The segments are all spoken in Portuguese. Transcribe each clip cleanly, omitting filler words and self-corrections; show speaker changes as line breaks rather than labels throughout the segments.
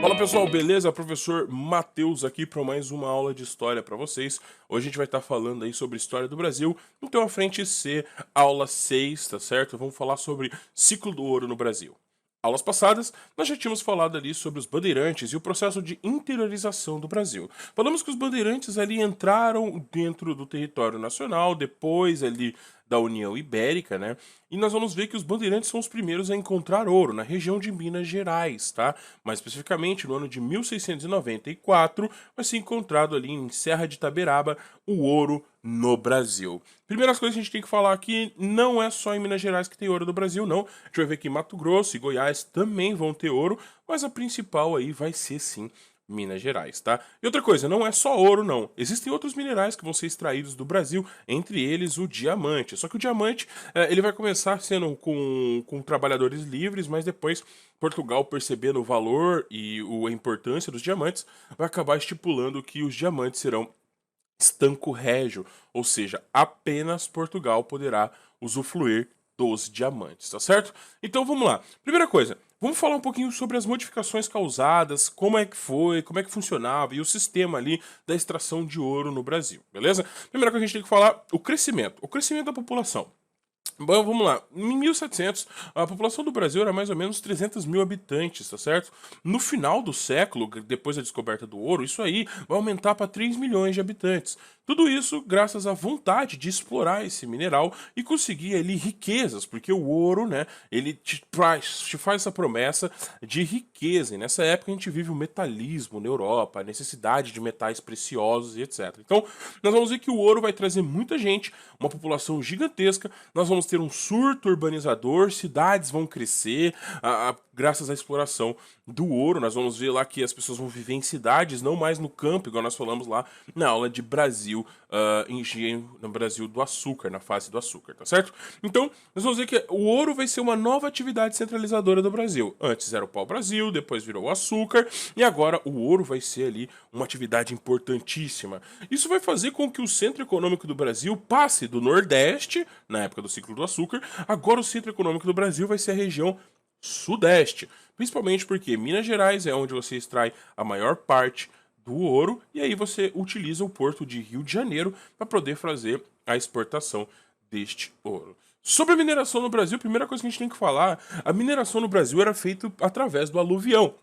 Fala pessoal, beleza? Professor Matheus aqui para mais uma aula de história para vocês. Hoje a gente vai estar falando aí sobre história do Brasil. Então a frente C, aula 6, tá certo? Vamos falar sobre ciclo do ouro no Brasil. Aulas passadas, nós já tínhamos falado ali sobre os bandeirantes e o processo de interiorização do Brasil. Falamos que os bandeirantes ali entraram dentro do território nacional, depois ali da União Ibérica, né? E nós vamos ver que os bandeirantes são os primeiros a encontrar ouro na região de Minas Gerais, tá? Mais especificamente, no ano de 1694, vai ser encontrado ali em Serra de Itaberaba o ouro no Brasil. Primeiras coisas que a gente tem que falar aqui, não é só em Minas Gerais que tem ouro no Brasil, não. A gente vai ver que Mato Grosso e Goiás também vão ter ouro, mas a principal aí vai ser sim Minas Gerais, tá? E outra coisa, não é só ouro, não. Existem outros minerais que vão ser extraídos do Brasil, entre eles o diamante. Só que o diamante, ele vai começar sendo com trabalhadores livres, mas depois Portugal, percebendo o valor e a importância dos diamantes, vai acabar estipulando que os diamantes serão estanco régio, ou seja, apenas Portugal poderá usufruir dos diamantes, tá certo? Então vamos lá. Primeira coisa, vamos falar um pouquinho sobre as modificações causadas, como é que foi, como é que funcionava e o sistema ali da extração de ouro no Brasil, beleza? Primeira coisa que a gente tem que falar, o crescimento da população. Bom, vamos lá. Em 1700, a população do Brasil era mais ou menos 300 mil habitantes, tá certo? No final do século, depois da descoberta do ouro, isso aí vai aumentar para 3 milhões de habitantes. Tudo isso graças à vontade de explorar esse mineral e conseguir ali riquezas, porque o ouro, né, ele te faz essa promessa de riqueza. E nessa época a gente vive o metalismo na Europa, a necessidade de metais preciosos e etc. Então, nós vamos ver que o ouro vai trazer muita gente, uma população gigantesca, nós vamos ter um surto urbanizador, cidades vão crescer, graças à exploração do ouro. Nós vamos ver lá que as pessoas vão viver em cidades, não mais no campo, igual nós falamos lá na aula de Brasil, engenho no Brasil do açúcar, na fase do açúcar, tá certo? Então, nós vamos ver que o ouro vai ser uma nova atividade centralizadora do Brasil. Antes era o pau-brasil, depois virou o açúcar, e agora o ouro vai ser ali uma atividade importantíssima. Isso vai fazer com que o centro econômico do Brasil passe do Nordeste, na época do ciclo do açúcar, agora o centro econômico do Brasil vai ser a região Sudeste. Principalmente porque Minas Gerais é onde você extrai a maior parte do ouro e aí você utiliza o porto de Rio de Janeiro para poder fazer a exportação deste ouro. Sobre a mineração no Brasil, a primeira coisa que a gente tem que falar, a mineração no Brasil era feita através do aluvião.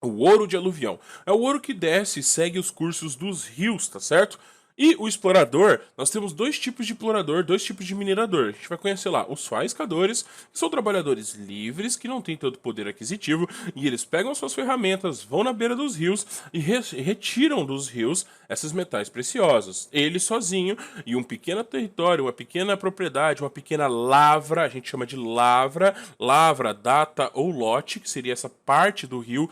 O ouro de aluvião. É o ouro que desce e segue os cursos dos rios, tá certo? E o explorador, nós temos dois tipos de explorador, dois tipos de minerador. A gente vai conhecer lá os faiscadores, que são trabalhadores livres, que não têm tanto poder aquisitivo, e eles pegam suas ferramentas, vão na beira dos rios e retiram dos rios esses metais preciosos. Ele sozinho, e um pequeno território, uma pequena propriedade, uma pequena lavra, a gente chama de lavra, data ou lote, que seria essa parte do rio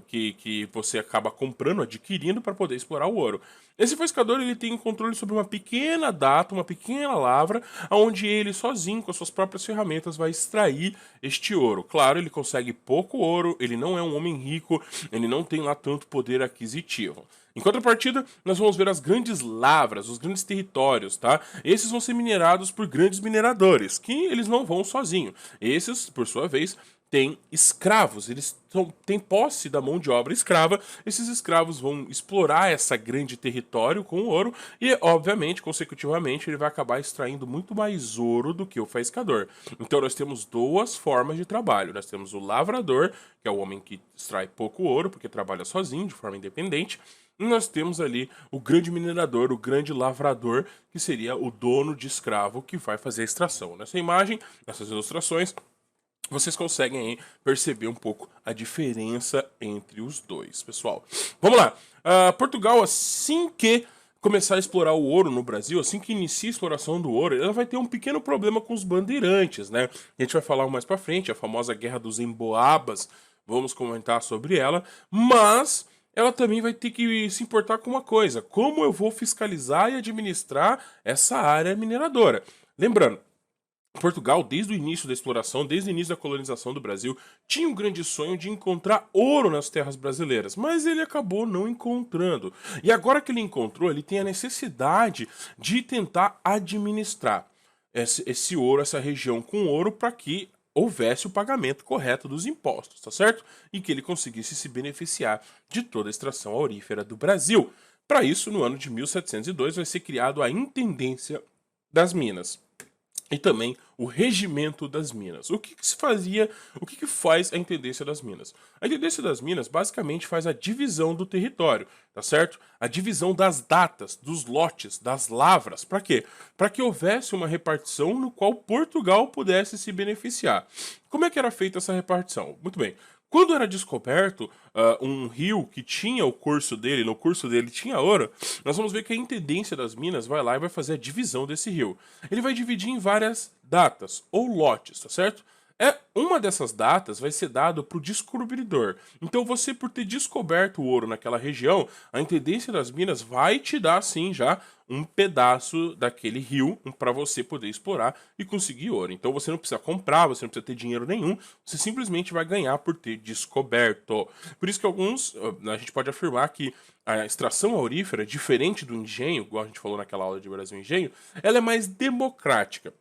que você acaba comprando, adquirindo para poder explorar o ouro. Esse pescador ele tem controle sobre uma pequena data, uma pequena lavra, onde ele sozinho, com as suas próprias ferramentas, vai extrair este ouro. Claro, ele consegue pouco ouro, ele não é um homem rico, ele não tem lá tanto poder aquisitivo. Em contrapartida, nós vamos ver as grandes lavras, os grandes territórios, tá? Esses vão ser minerados por grandes mineradores, que eles não vão sozinhos. Esses, por sua vez, têm escravos, têm posse da mão de obra escrava. Esses escravos vão explorar essa grande território com ouro e, obviamente, consecutivamente, ele vai acabar extraindo muito mais ouro do que o faiscador. Então nós temos duas formas de trabalho. Nós temos o lavrador, que é o homem que extrai pouco ouro, porque trabalha sozinho, de forma independente. E nós temos ali o grande minerador, o grande lavrador, que seria o dono de escravo que vai fazer a extração. Nessa imagem, nessas ilustrações, vocês conseguem aí perceber um pouco a diferença entre os dois, pessoal. Vamos lá. Portugal, assim que começar a explorar o ouro no Brasil, assim que inicia a exploração do ouro, ela vai ter um pequeno problema com os bandeirantes, né? A gente vai falar mais pra frente, a famosa Guerra dos Emboabas, vamos comentar sobre ela, mas ela também vai ter que se importar com uma coisa: como eu vou fiscalizar e administrar essa área mineradora? Lembrando, Portugal, desde o início da exploração, desde o início da colonização do Brasil, tinha um grande sonho de encontrar ouro nas terras brasileiras, mas ele acabou não encontrando. E agora que ele encontrou, ele tem a necessidade de tentar administrar esse ouro, essa região com ouro, para que houvesse o pagamento correto dos impostos, tá certo? E que ele conseguisse se beneficiar de toda a extração aurífera do Brasil. Para isso, no ano de 1702, vai ser criado a Intendência das Minas e também o regimento das minas. O que se fazia, o que faz a Intendência das Minas? A Intendência das Minas basicamente faz a divisão do território, tá certo? A divisão das datas, dos lotes, das lavras. Para quê? Para que houvesse uma repartição no qual Portugal pudesse se beneficiar. Como é que era feita essa repartição? Muito bem. Quando era descoberto um rio que tinha o curso dele, no curso dele tinha ouro, nós vamos ver que a Intendência das Minas vai lá e vai fazer a divisão desse rio. Ele vai dividir em várias datas, ou lotes, tá certo? Uma dessas datas vai ser dado para o descobridor. Então você, por ter descoberto o ouro naquela região, a Intendência das Minas vai te dar, sim, já um pedaço daquele rio para você poder explorar e conseguir ouro. Então você não precisa comprar, você não precisa ter dinheiro nenhum, você simplesmente vai ganhar por ter descoberto. Por isso que a gente pode afirmar que a extração aurífera, diferente do engenho, igual a gente falou naquela aula de Brasil Engenho, ela é mais democrática,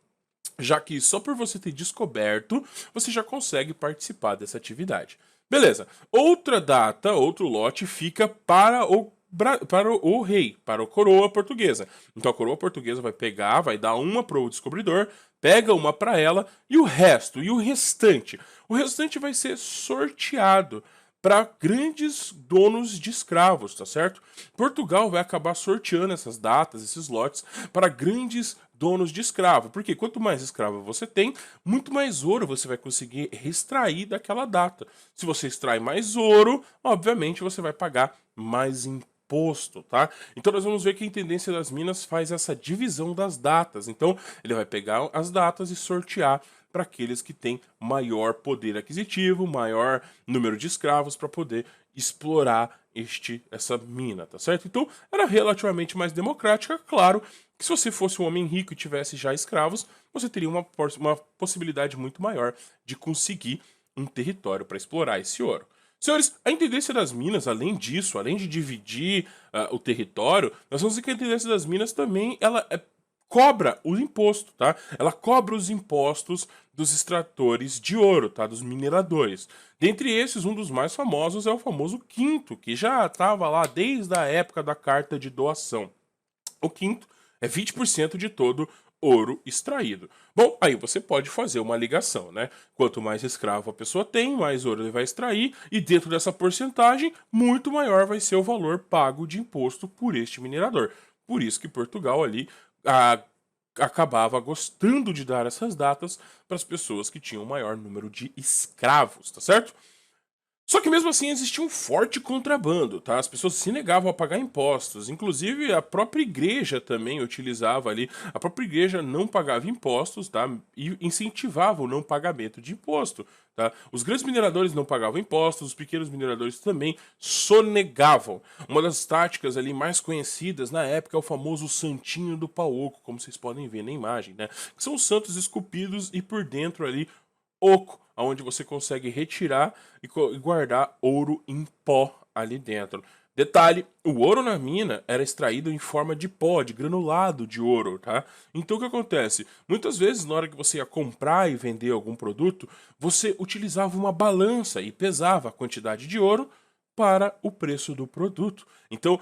já que só por você ter descoberto, você já consegue participar dessa atividade. Beleza. Outra data, outro lote fica para o rei, para a coroa portuguesa. Então a coroa portuguesa vai pegar, vai dar uma para o descobridor, pega uma para ela e o resto, e o restante. O restante vai ser sorteado para grandes donos de escravos, tá certo? Portugal vai acabar sorteando essas datas, esses lotes, para grandes donos de escravo, porque quanto mais escravo você tem, muito mais ouro você vai conseguir extrair daquela data. Se você extrai mais ouro, obviamente você vai pagar mais imposto, tá? Então nós vamos ver que a Intendência das Minas faz essa divisão das datas. Então ele vai pegar as datas e sortear para aqueles que têm maior poder aquisitivo, maior número de escravos para poder explorar essa mina, tá certo? Então era relativamente mais democrática, claro que se você fosse um homem rico e tivesse já escravos, você teria uma possibilidade muito maior de conseguir um território para explorar esse ouro. Senhores, a Intendência das Minas, além disso, além de dividir o território, nós vamos ver que a Intendência das Minas também ela cobra o imposto, tá? Ela cobra os impostos dos extratores de ouro, tá? Dos mineradores. Dentre esses, um dos mais famosos é o famoso quinto, que já estava lá desde a época da carta de doação. O quinto é 20% de todo ouro extraído. Bom, aí você pode fazer uma ligação, né? Quanto mais escravo a pessoa tem, mais ouro ele vai extrair, e dentro dessa porcentagem, muito maior vai ser o valor pago de imposto por este minerador. Por isso que Portugal ali acabava gostando de dar essas datas para as pessoas que tinham maior número de escravos, tá certo? Só que mesmo assim existia um forte contrabando, tá? As pessoas se negavam a pagar impostos, inclusive a própria igreja também utilizava ali, a própria igreja não pagava impostos, tá? E incentivava o não pagamento de imposto, tá? Os grandes mineradores não pagavam impostos, os pequenos mineradores também sonegavam. Uma das táticas ali mais conhecidas na época é o famoso santinho do pau oco, como vocês podem ver na imagem, né? Que são os santos esculpidos e por dentro ali oco, onde você consegue retirar e guardar ouro em pó ali dentro. Detalhe, o ouro na mina era extraído em forma de pó, de granulado de ouro, tá? Então o que acontece? Muitas vezes, na hora que você ia comprar e vender algum produto, você utilizava uma balança e pesava a quantidade de ouro para o preço do produto. Então,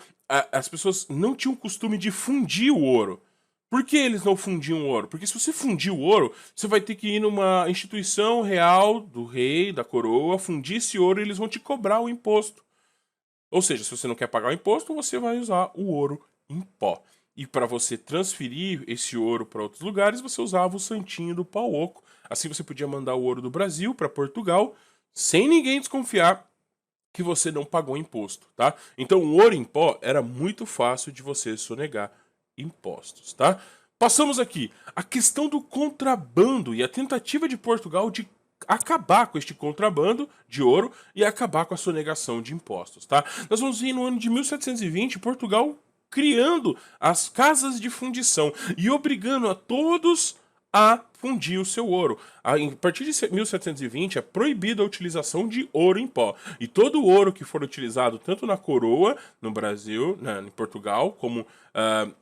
as pessoas não tinham costume de fundir o ouro. Por que eles não fundiam o ouro? Porque se você fundir o ouro, você vai ter que ir numa instituição real do rei, da coroa, fundir esse ouro e eles vão te cobrar o imposto. Ou seja, se você não quer pagar o imposto, você vai usar o ouro em pó. E para você transferir esse ouro para outros lugares, você usava o santinho do pau oco. Assim você podia mandar o ouro do Brasil para Portugal, sem ninguém desconfiar que você não pagou imposto, tá? Então o ouro em pó era muito fácil de você sonegar impostos, tá? Passamos aqui a questão do contrabando e a tentativa de Portugal de acabar com este contrabando de ouro e acabar com a sonegação de impostos, tá? Nós vamos ver no ano de 1720 Portugal criando as casas de fundição e obrigando a todos a fundir o seu ouro. A partir de 1720 é proibida a utilização de ouro em pó. E todo o ouro que for utilizado tanto na coroa, no Brasil, em Portugal, como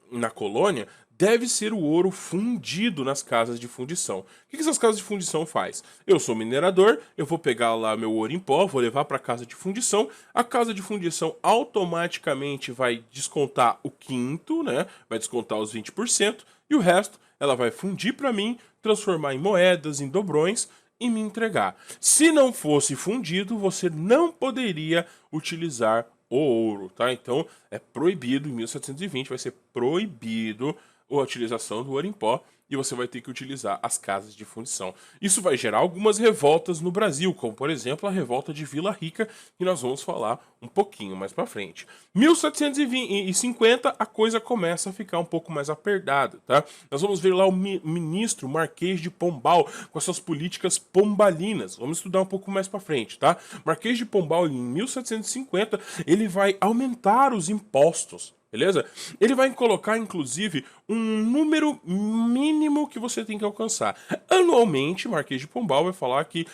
na colônia, deve ser o ouro fundido nas casas de fundição. O que essas casas de fundição faz? Eu sou minerador, eu vou pegar lá meu ouro em pó, vou levar para a casa de fundição. A casa de fundição automaticamente vai descontar o quinto, né? Vai descontar os 20% e o resto ela vai fundir para mim, transformar em moedas, em dobrões e me entregar. Se não fosse fundido, você não poderia utilizar o ouro, tá? Então é proibido, em 1720 vai ser proibido a utilização do ouro em pó e você vai ter que utilizar as casas de fundição. Isso vai gerar algumas revoltas no Brasil, como por exemplo a revolta de Vila Rica, que nós vamos falar um pouquinho mais para frente. 1750 a coisa começa a ficar um pouco mais apertada, tá? Nós vamos ver lá o ministro Marquês de Pombal com essas políticas pombalinas. Vamos estudar um pouco mais para frente, tá? Marquês de Pombal em 1750, ele vai aumentar os impostos. Beleza? Ele vai colocar, inclusive, um número mínimo que você tem que alcançar. Anualmente, Marquês de Pombal vai falar que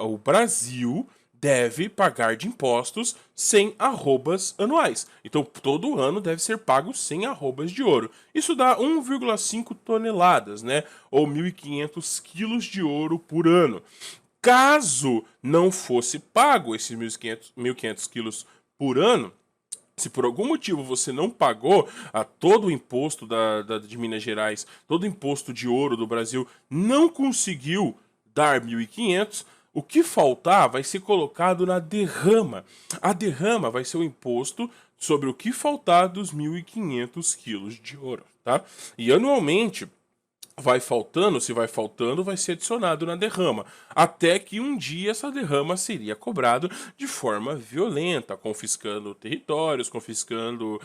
o Brasil deve pagar de impostos 100 arrobas anuais. Então, todo ano deve ser pago 100 arrobas de ouro. Isso dá 1,5 toneladas, né? Ou 1.500 quilos de ouro por ano. Caso não fosse pago esses 1.500 quilos por ano, se por algum motivo você não pagou todo o imposto de Minas Gerais, todo o imposto de ouro do Brasil, não conseguiu dar 1.500, o que faltar vai ser colocado na derrama. A derrama vai ser o imposto sobre o que faltar dos 1.500 quilos de ouro, tá? E anualmente vai faltando, se vai faltando, vai ser adicionado na derrama. Até que um dia essa derrama seria cobrada de forma violenta, confiscando territórios, confiscando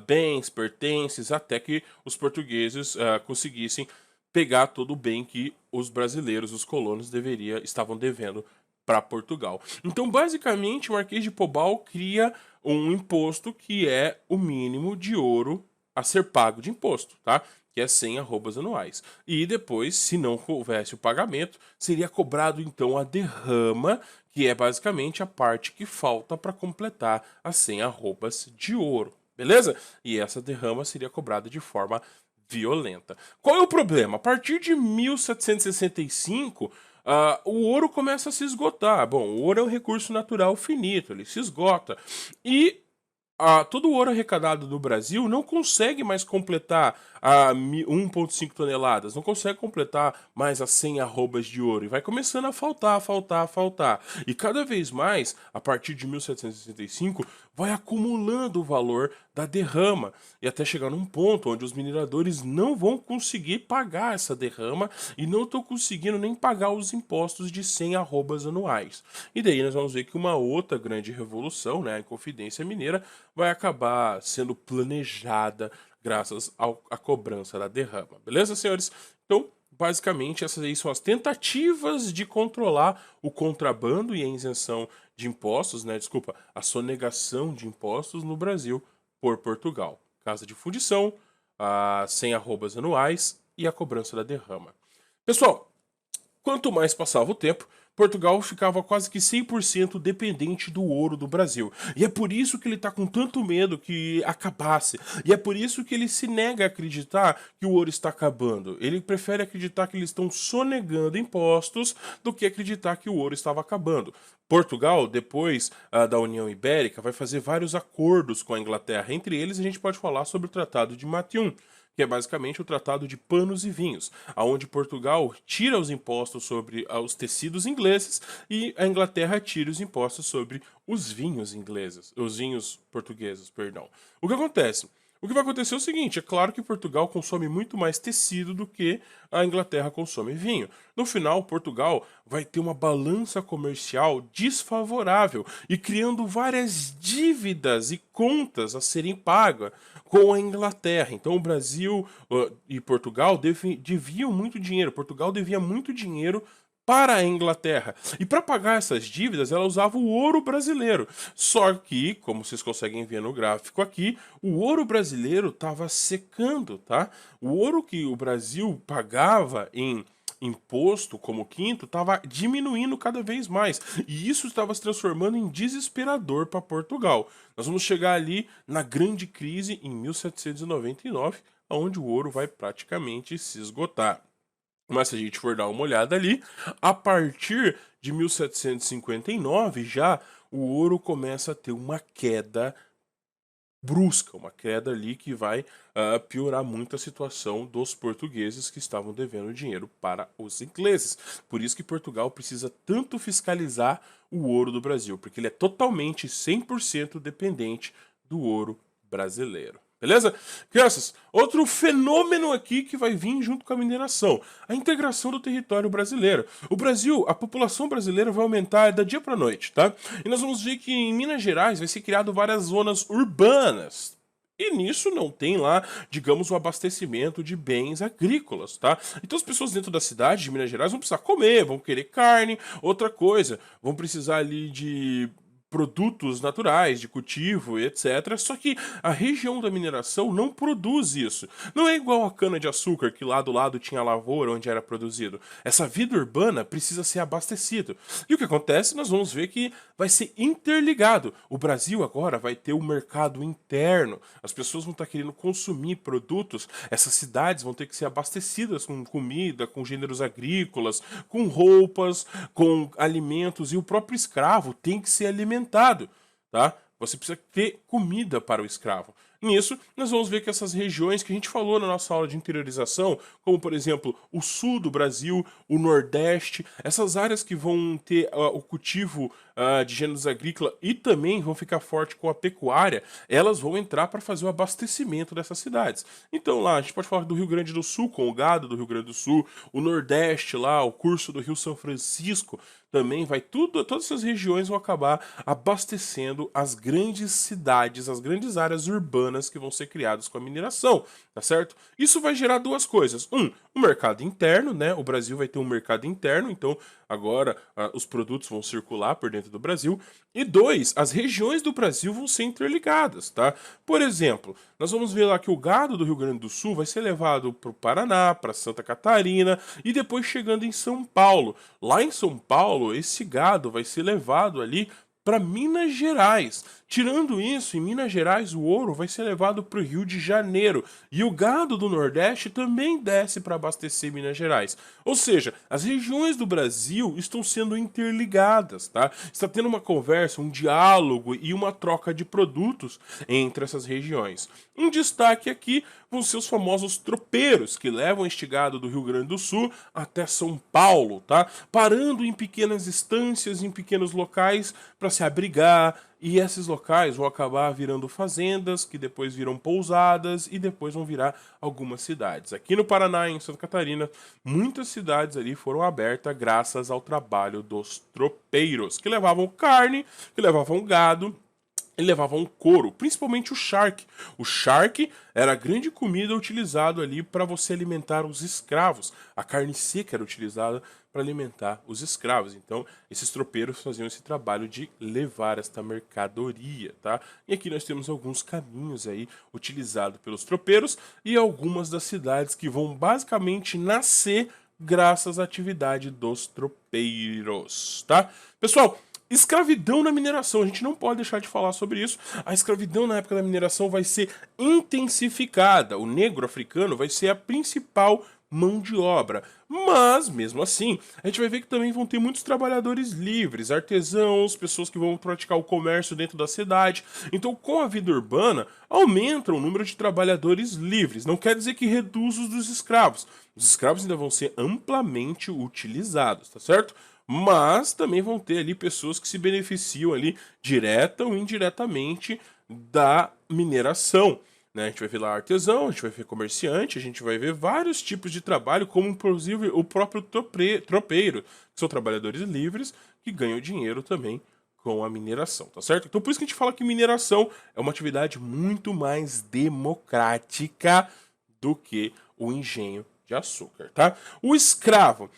bens, pertences, até que os portugueses conseguissem pegar todo o bem que os brasileiros, os colonos, estavam devendo para Portugal. Então, basicamente, o Marquês de Pombal cria um imposto que é o mínimo de ouro a ser pago de imposto, tá? Que é 100 arrobas anuais. E depois, se não houvesse o pagamento, seria cobrado então a derrama, que é basicamente a parte que falta para completar as 100 arrobas de ouro, beleza? E essa derrama seria cobrada de forma violenta. Qual é o problema? A partir de 1765, o ouro começa a se esgotar. Bom, o ouro é um recurso natural finito, ele se esgota. E todo o ouro arrecadado no Brasil não consegue mais completar 1,5 toneladas, não consegue completar mais as 100 arrobas de ouro e vai começando a faltar, faltar, faltar. E cada vez mais, a partir de 1765, vai acumulando o valor da derrama e até chegar num ponto onde os mineradores não vão conseguir pagar essa derrama e não estão conseguindo nem pagar os impostos de 100 arrobas anuais. E daí nós vamos ver que uma outra grande revolução, né, a Inconfidência Mineira, vai acabar sendo planejada graças à cobrança da derrama. Beleza, senhores? Então, basicamente, essas aí são as tentativas de controlar o contrabando e a isenção de impostos, né? Desculpa, a sonegação de impostos no Brasil por Portugal. Casa de fundição, 100 arrobas anuais e a cobrança da derrama. Pessoal, quanto mais passava o tempo, Portugal ficava quase que 100% dependente do ouro do Brasil. E é por isso que ele está com tanto medo que acabasse. E é por isso que ele se nega a acreditar que o ouro está acabando. Ele prefere acreditar que eles estão sonegando impostos do que acreditar que o ouro estava acabando. Portugal, depois da União Ibérica, vai fazer vários acordos com a Inglaterra. Entre eles, a gente pode falar sobre o Tratado de Matium, que é basicamente o Tratado de Panos e Vinhos, aonde Portugal tira os impostos sobre os tecidos ingleses e a Inglaterra tira os impostos sobre os vinhos ingleses, os vinhos portugueses, perdão. O que acontece? O que vai acontecer é o seguinte, é claro que Portugal consome muito mais tecido do que a Inglaterra consome vinho. No final, Portugal vai ter uma balança comercial desfavorável e criando várias dívidas e contas a serem pagas com a Inglaterra. Então o Brasil e Portugal deviam muito dinheiro. Portugal devia muito dinheiro para a Inglaterra. E para pagar essas dívidas, ela usava o ouro brasileiro. Só que, como vocês conseguem ver no gráfico aqui, o ouro brasileiro estava secando, tá? O ouro que o Brasil pagava em imposto como quinto estava diminuindo cada vez mais. E isso estava se transformando em desesperador para Portugal. Nós vamos chegar ali na grande crise em 1799, onde o ouro vai praticamente se esgotar. Mas se a gente for dar uma olhada ali, a partir de 1759 já o ouro começa a ter uma queda brusca, uma queda ali que vai piorar muito a situação dos portugueses que estavam devendo dinheiro para os ingleses. Por isso que Portugal precisa tanto fiscalizar o ouro do Brasil, porque ele é totalmente 100% dependente do ouro brasileiro. Beleza? Crianças, outro fenômeno aqui que vai vir junto com a mineração, a integração do território brasileiro. O Brasil, a população brasileira vai aumentar da dia para noite, tá? E nós vamos ver que em Minas Gerais vai ser criado várias zonas urbanas. E nisso não tem lá, digamos, o abastecimento de bens agrícolas, tá? Então as pessoas dentro da cidade de Minas Gerais vão precisar comer, vão querer carne, outra coisa, vão precisar ali de produtos naturais, de cultivo, etc. Só que a região da mineração não produz isso. Não é igual a cana-de-açúcar, que lá do lado tinha a lavoura onde era produzido. Essa vida urbana precisa ser abastecida. E o que acontece? Nós vamos ver que vai ser interligado. O Brasil agora vai ter um mercado interno. As pessoas vão estar querendo consumir produtos. Essas cidades vão ter que ser abastecidas com comida, com gêneros agrícolas, com roupas, com alimentos. E o próprio escravo tem que ser alimentado, tá? Você precisa ter comida para o escravo. Nisso, nós vamos ver que essas regiões que a gente falou na nossa aula de interiorização, como por exemplo o sul do Brasil, o nordeste, essas áreas que vão ter o cultivo de gêneros agrícolas e também vão ficar forte com a pecuária, elas vão entrar para fazer o abastecimento dessas cidades. Então lá, a gente pode falar do Rio Grande do Sul, com o gado do Rio Grande do Sul, o nordeste lá, o curso do Rio São Francisco, também vai tudo, todas essas regiões vão acabar abastecendo as grandes cidades, as grandes áreas urbanas que vão ser criadas com a mineração, tá certo? Isso vai gerar duas coisas. Um mercado interno, né? O Brasil vai ter um mercado interno, então agora os produtos vão circular por dentro do Brasil. E dois, as regiões do Brasil vão ser interligadas, tá? Por exemplo, nós vamos ver lá que o gado do Rio Grande do Sul vai ser levado para o Paraná, para Santa Catarina e depois chegando em São Paulo. Lá em São Paulo, esse gado vai ser levado ali para Minas Gerais. Tirando isso, em Minas Gerais o ouro vai ser levado para o Rio de Janeiro e o gado do Nordeste também desce para abastecer Minas Gerais. Ou seja, as regiões do Brasil estão sendo interligadas, tá? Está tendo uma conversa, um diálogo e uma troca de produtos entre essas regiões. Um destaque aqui vão ser os famosos tropeiros que levam este gado do Rio Grande do Sul até São Paulo, tá? Parando em pequenas estâncias, em pequenos locais para se abrigar, e esses locais vão acabar virando fazendas, que depois viram pousadas e depois vão virar algumas cidades. Aqui no Paraná, em Santa Catarina, muitas cidades ali foram abertas graças ao trabalho dos tropeiros, que levavam carne, que levavam gado, e levavam couro, principalmente o charque. O charque era a grande comida utilizada ali para você alimentar os escravos. A carne seca era utilizada para alimentar os escravos. Então, esses tropeiros faziam esse trabalho de levar esta mercadoria, tá? E aqui nós temos alguns caminhos aí utilizados pelos tropeiros e algumas das cidades que vão basicamente nascer graças à atividade dos tropeiros, tá? Pessoal, escravidão na mineração, a gente não pode deixar de falar sobre isso. A escravidão na época da mineração vai ser intensificada. O negro africano vai ser a principal mão de obra. Mas, mesmo assim, a gente vai ver que também vão ter muitos trabalhadores livres, artesãos, pessoas que vão praticar o comércio dentro da cidade. Então, com a vida urbana, aumenta o número de trabalhadores livres. Não quer dizer que reduz os dos escravos. Os escravos ainda vão ser amplamente utilizados, tá certo? Mas também vão ter ali pessoas que se beneficiam ali direta ou indiretamente da mineração, né? A gente vai ver lá artesão, a gente vai ver comerciante, a gente vai ver vários tipos de trabalho, como inclusive o próprio tropeiro, que são trabalhadores livres que ganham dinheiro também com a mineração, tá certo? Então por isso que a gente fala que mineração é uma atividade muito mais democrática do que o engenho de açúcar, tá? O escravo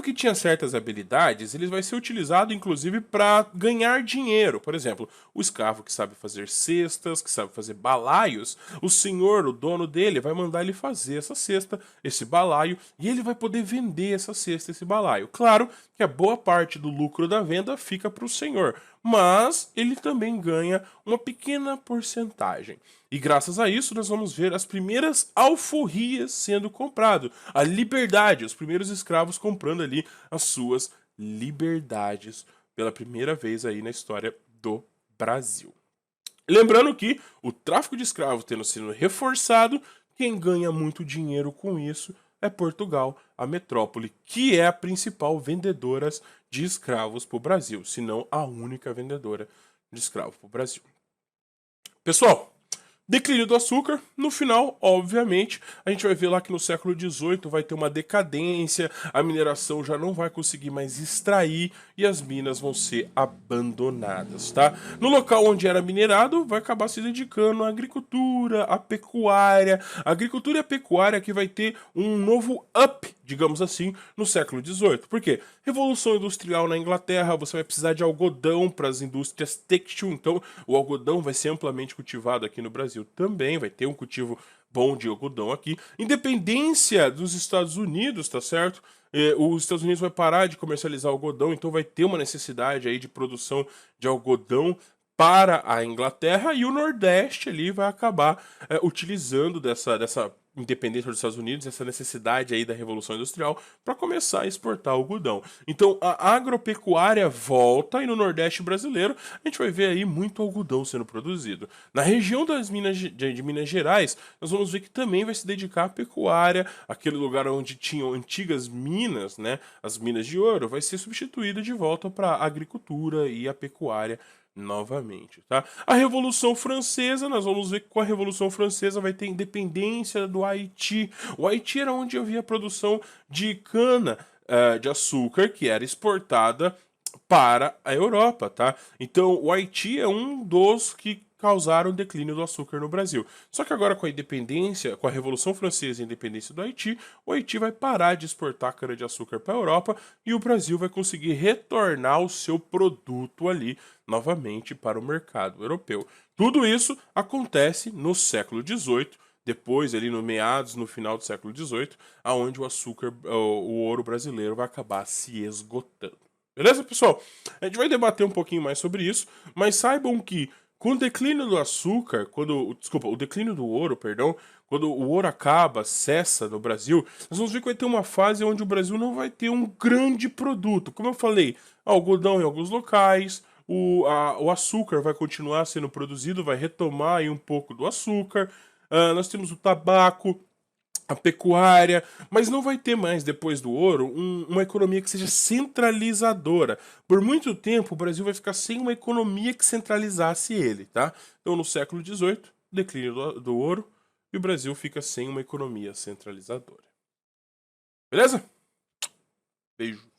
que tinha certas habilidades, ele vai ser utilizado inclusive para ganhar dinheiro. Por exemplo, o escravo que sabe fazer cestas, que sabe fazer balaios, o senhor, o dono dele, vai mandar ele fazer essa cesta, esse balaio, e ele vai poder vender essa cesta, esse balaio. Claro que a boa parte do lucro da venda fica para o senhor, mas ele também ganha uma pequena porcentagem. E graças a isso nós vamos ver as primeiras alforrias sendo comprado, a liberdade, os primeiros escravos comprando ali as suas liberdades pela primeira vez aí na história do Brasil. Lembrando que o tráfico de escravos tendo sido reforçado, quem ganha muito dinheiro com isso é Portugal, a metrópole, que é a principal vendedora de escravos para o Brasil, se não a única vendedora de escravos para o Brasil. Pessoal, declínio do açúcar, no final, obviamente, a gente vai ver lá que no século XVIII vai ter uma decadência, a mineração já não vai conseguir mais extrair e as minas vão ser abandonadas, tá? No local onde era minerado, vai acabar se dedicando à agricultura, à pecuária. A agricultura e a pecuária que vai ter um novo up, digamos assim, no século XVIII. Por quê? Revolução Industrial na Inglaterra, você vai precisar de algodão para as indústrias têxtil, então o algodão vai ser amplamente cultivado aqui no Brasil também, vai ter um cultivo bom de algodão aqui. Independência dos Estados Unidos, tá certo? Os Estados Unidos vai parar de comercializar algodão, então vai ter uma necessidade aí de produção de algodão para a Inglaterra e o Nordeste ali vai acabar utilizando dessa independência dos Estados Unidos, essa necessidade aí da Revolução Industrial para começar a exportar algodão. Então a agropecuária volta e no Nordeste brasileiro a gente vai ver aí muito algodão sendo produzido. Na região de Minas Gerais, nós vamos ver que também vai se dedicar à pecuária, aquele lugar onde tinham antigas minas, né, as minas de ouro, vai ser substituído de volta para a agricultura e a pecuária novamente, tá? A Revolução Francesa, nós vamos ver que com a Revolução Francesa vai ter independência do Haiti. O Haiti era onde havia produção de cana de açúcar que era exportada para a Europa, tá? Então o Haiti é um dos que causaram o declínio do açúcar no Brasil. Só que agora com a independência, com a Revolução Francesa e a independência do Haiti, o Haiti vai parar de exportar cana-de-açúcar para a Europa e o Brasil vai conseguir retornar o seu produto ali novamente para o mercado europeu. Tudo isso acontece no século XVIII, depois ali no meados, no final do século XVIII, aonde o açúcar, o ouro brasileiro vai acabar se esgotando. Beleza, pessoal? A gente vai debater um pouquinho mais sobre isso, mas saibam que com o declínio do açúcar, o declínio do ouro, perdão, quando o ouro acaba, cessa no Brasil, nós vamos ver que vai ter uma fase onde o Brasil não vai ter um grande produto. Como eu falei, algodão em alguns locais, o açúcar vai continuar sendo produzido, vai retomar aí um pouco do açúcar. Nós temos o tabaco, a pecuária, mas não vai ter mais, depois do ouro, uma economia que seja centralizadora. Por muito tempo, o Brasil vai ficar sem uma economia que centralizasse ele, tá? Então, no século XVIII, declínio do ouro, e o Brasil fica sem uma economia centralizadora. Beleza? Beijo.